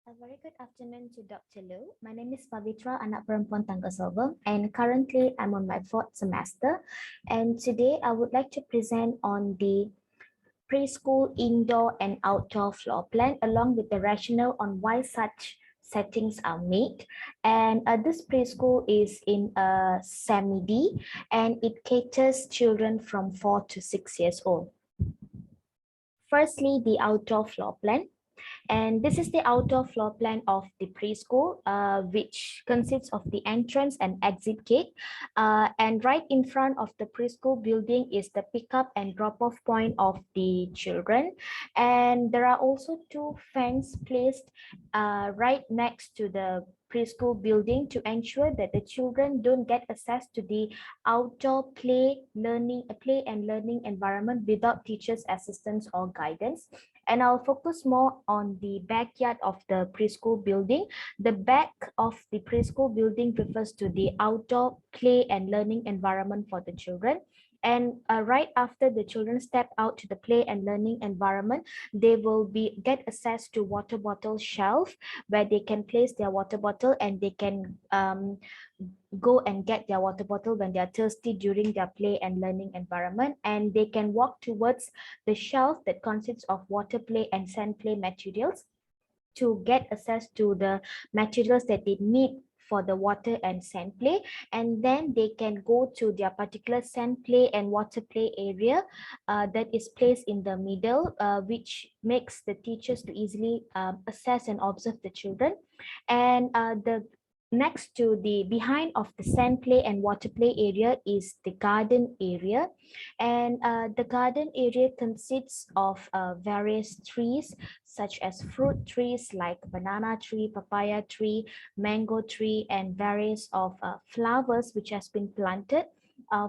A very good afternoon to Dr. Lu. My name is Pavitra, anak perempuan Thanggaselvam, and currently I'm on my fourth semester. And today I would like to present on the preschool indoor and outdoor floor plan, along with the rationale on why such settings are made. And this preschool is in a semi-D, and it caters children from 4 to 6 years old. Firstly, the outdoor floor plan. And this is the outdoor floor plan of the preschool, which consists of the entrance and exit gate. And right in front of the preschool building is the pickup and drop-off point of the children. And there are also two fans placed right next to the preschool building to ensure that the children don't get access to the outdoor play and learning environment without teachers' assistance or guidance. And I'll focus more on the backyard of the preschool building. The back of the preschool building refers to the outdoor play and learning environment for the children. And right after the children step out to the play and learning environment, they will get access to water bottle shelf where they can place their water bottle, and they can go and get their water bottle when they are thirsty during their play and learning environment. And they can walk towards the shelf that consists of water play and sand play materials to get access to the materials that they need for the water and sand play. And then they can go to their particular sand play and water play area that is placed in the middle, which makes the teachers to easily assess and observe the children. And the next to the behind of the sand play and water play area is the garden area. And the garden area consists of various trees such as fruit trees like banana tree, papaya tree, mango tree, and various of flowers which has been planted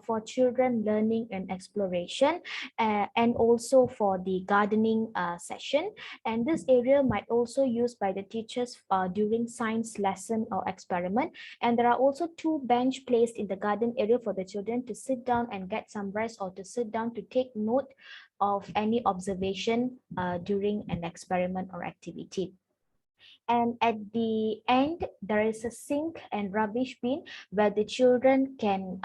for children learning and exploration, and also for the gardening session. And this area might also used by the teachers during science lesson or experiment. And there are also two bench placed in the garden area for the children to sit down and get some rest, or to sit down to take note of any observation during an experiment or activity. And at the end, there is a sink and rubbish bin where the children can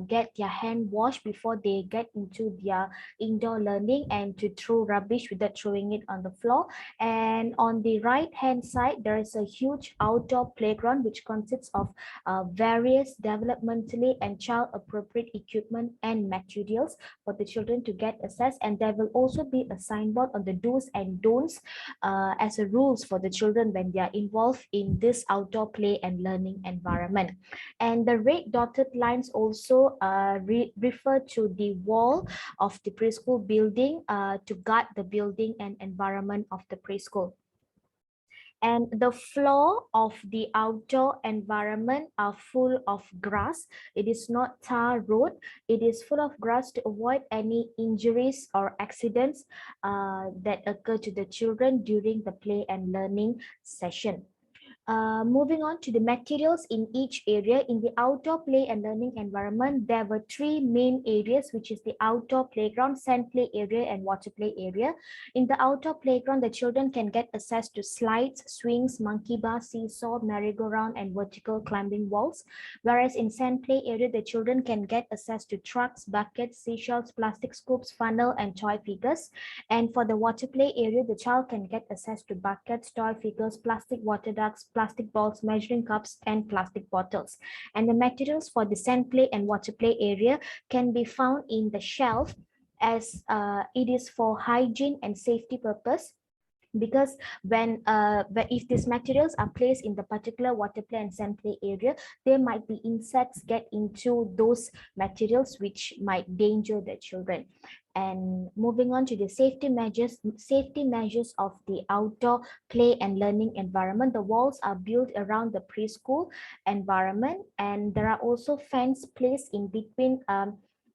get their hand washed before they get into their indoor learning, and to throw rubbish without throwing it on the floor. And on the right hand side, there is a huge outdoor playground which consists of various developmentally and child appropriate equipment and materials for the children to get access. And there will also be a signboard on the do's and don'ts as a rules for the children when they are involved in this outdoor play and learning environment. And the red dotted lines also refer to the wall of the preschool building to guard the building and environment of the preschool. And the floor of the outdoor environment are full of grass. It is not tar road. It is full of grass to avoid any injuries or accidents that occur to the children during the play and learning session. Moving on to the materials in each area. In the outdoor play and learning environment, there were three main areas, which is the outdoor playground, sand play area, and water play area. In the outdoor playground, the children can get access to slides, swings, monkey bar, seesaw, merry-go-round, and vertical climbing walls. Whereas in sand play area, the children can get access to trucks, buckets, seashells, plastic scoops, funnel, and toy figures. And for the water play area, the child can get access to buckets, toy figures, plastic water ducks, plastic balls, measuring cups, and plastic bottles. And the materials for the sand play and water play area can be found in the shelf, as it is for hygiene and safety purpose. Because if these materials are placed in the particular water play and sand play area, there might be insects get into those materials which might danger the children. And moving on to the safety measures of the outdoor play and learning environment. The walls are built around the preschool environment, and there are also fence placed in between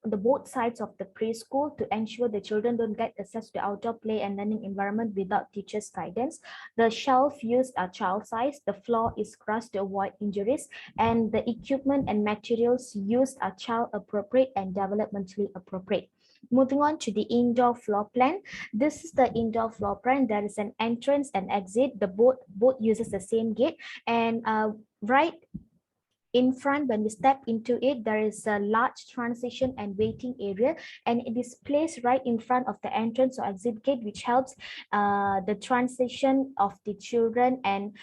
the both sides of the preschool to ensure the children don't get access to outdoor play and learning environment without teachers' guidance. The shelf used are child size. The floor is grass to avoid injuries, and the equipment and materials used are child appropriate and developmentally appropriate. Moving on to the indoor floor plan. This is the indoor floor plan. There is an entrance and exit. The both uses the same gate, and right in front, when we step into it, there is a large transition and waiting area, and it is placed right in front of the entrance or exit gate, which helps the transition of the children, and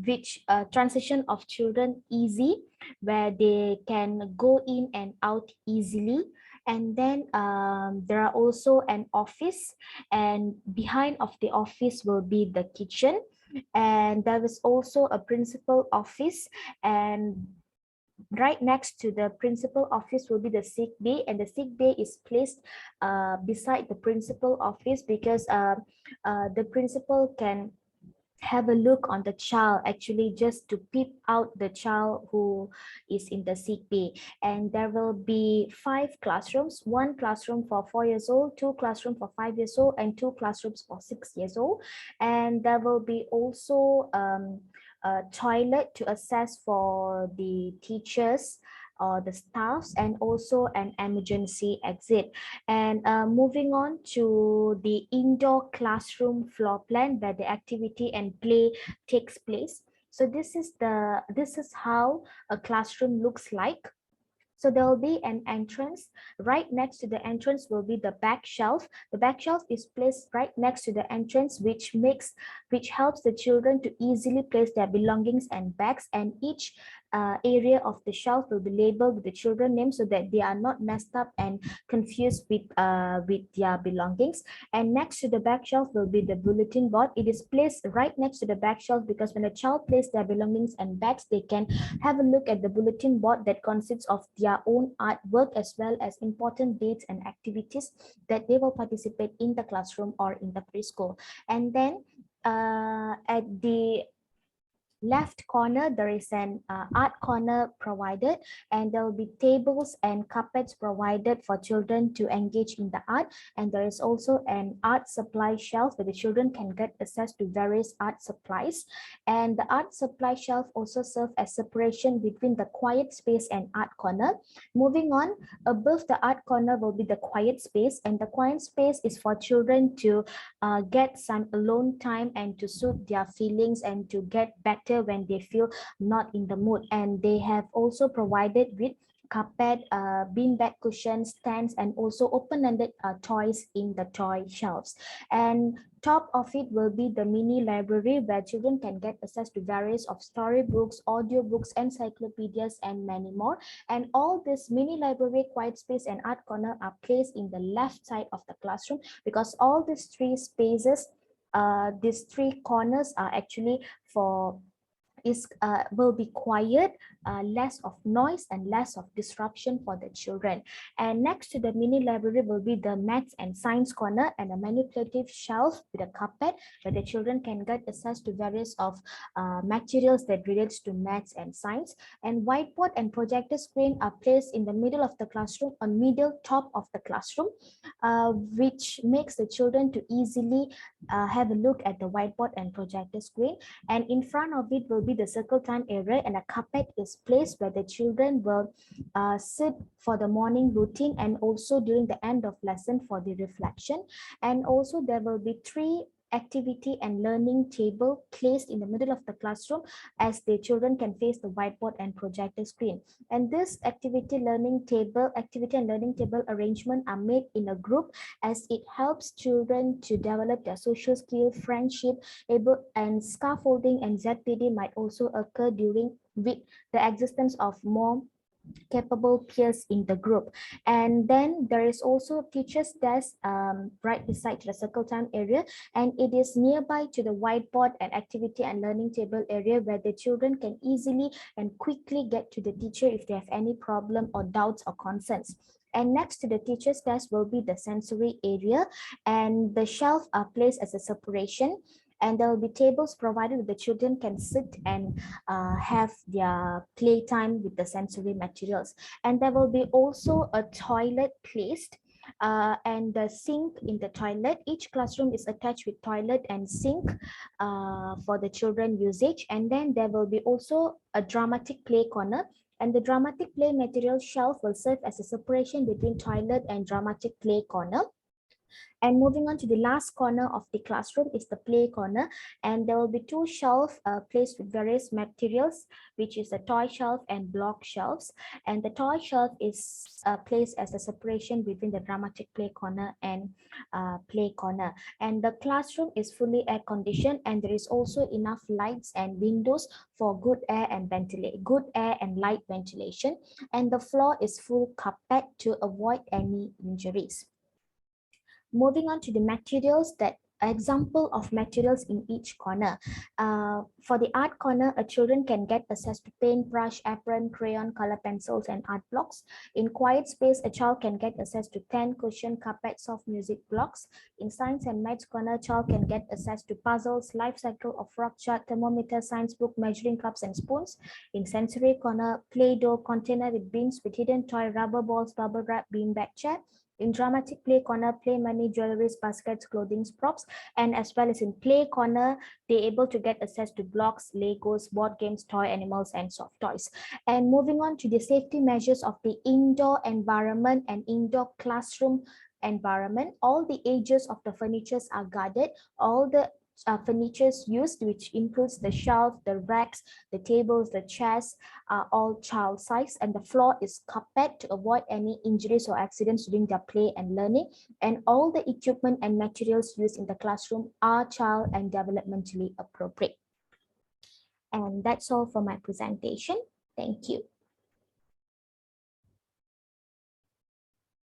which transition of children easy, where they can go in and out easily. And then there are also an office, and behind of the office will be the kitchen, and there is also a principal office, and right next to the principal office will be the sick bay, and the sick bay is placed beside the principal office, because the principal can have a look on the child, actually just to peep out the child who is in the sick bay. And there will be 5 classrooms: one classroom for 4 years old, two classroom for 5 years old, and two classrooms for 6 years old. And there will be also a toilet to access for the teachers or the staffs, and also an emergency exit. And moving on to the indoor classroom floor plan, where the activity and play takes place. So this is how a classroom looks like. So there will be an entrance. Right next to the entrance will be the back shelf. The back shelf is placed right next to the entrance, which helps the children to easily place their belongings and bags. And each area of the shelf will be labeled with the children name, so that they are not messed up and confused with their belongings. And next to the back shelf will be the bulletin board. It is placed right next to the back shelf, because when a child places their belongings and bags, they can have a look at the bulletin board that consists of their own artwork, as well as important dates and activities that they will participate in the classroom or in the preschool. And then at the left corner, there is an art corner provided, and there will be tables and carpets provided for children to engage in the art. And there is also an art supply shelf where the children can get access to various art supplies. And the art supply shelf also serves as separation between the quiet space and art corner. Moving on, above the art corner will be the quiet space, and the quiet space is for children to get some alone time and to soothe their feelings and to get better when they feel not in the mood. And they have also provided with carpet, beanbag cushions, stands, and also open-ended toys in the toy shelves. And top of it will be the mini library, where children can get access to various of storybooks, audiobooks, encyclopedias, and many more. And all this mini library, quiet space, and art corner are placed in the left side of the classroom, because all these three spaces, these three corners are actually for will be quiet, less of noise and less of disruption for the children. And next to the mini library will be the maths and science corner, and a manipulative shelf with a carpet, where the children can get access to various of materials that relates to maths and science. And whiteboard and projector screen are placed in the middle of the classroom, on middle top of the classroom, which makes the children to easily have a look at the whiteboard and projector screen. And in front of it will be the circle time area, and a carpet is placed where the children will sit for the morning routine, and also during the end of lesson for the reflection. And also there will be 3 activity and learning table placed in the middle of the classroom, as the children can face the whiteboard and projector screen. And this activity and learning table arrangement are made in a group, as it helps children to develop their social skill, friendship, and scaffolding and ZPD might also occur during with the existence of more capable peers in the group. And then there is also teacher's desk right beside the circle time area, and it is nearby to the whiteboard and activity and learning table area, where the children can easily and quickly get to the teacher if they have any problem or doubts or concerns. And next to the teacher's desk will be the sensory area, and the shelf are placed as a separation, and there will be tables provided the children can sit and have their playtime with the sensory materials. And there will be also a toilet placed, and the sink in the toilet. Each classroom is attached with toilet and sink for the children usage. And then there will be also a dramatic play corner, And the dramatic play material shelf will serve as a separation between toilet and dramatic play corner. And moving on to the last corner of the classroom is the play corner. And there will be two shelves placed with various materials, which is the toy shelf and block shelves. And the toy shelf is placed as a separation between the dramatic play corner and play corner. And the classroom is fully air conditioned, and there is also enough lights and windows for good air and light ventilation. And the floor is full carpet to avoid any injuries. Moving on to the materials, that example of materials in each corner. For the art corner, a children can get access to paintbrush, apron, crayon, color pencils, and art blocks. In quiet space, a child can get access to pen, cushion, carpet, soft music blocks. In science and maths corner, child can get access to puzzles, life cycle of rock chart, thermometer, science book, measuring cups and spoons. In sensory corner, play-doh container with bins with hidden toy, rubber balls, bubble wrap, beanbag chair. In dramatic play corner, play money, jewelries, baskets, clothing, props, and as well as in play corner, they're able to get access to blocks, Legos, board games, toy animals, and soft toys. And moving on to the safety measures of the indoor environment and indoor classroom environment, all the edges of the furnitures are guarded. All the furnitures used, which includes the shelf, the racks, the tables, the chairs, are all child size, and the floor is carpet to avoid any injuries or accidents during their play and learning. And all the equipment and materials used in the classroom are child and developmentally appropriate. And that's all for my presentation. Thank you.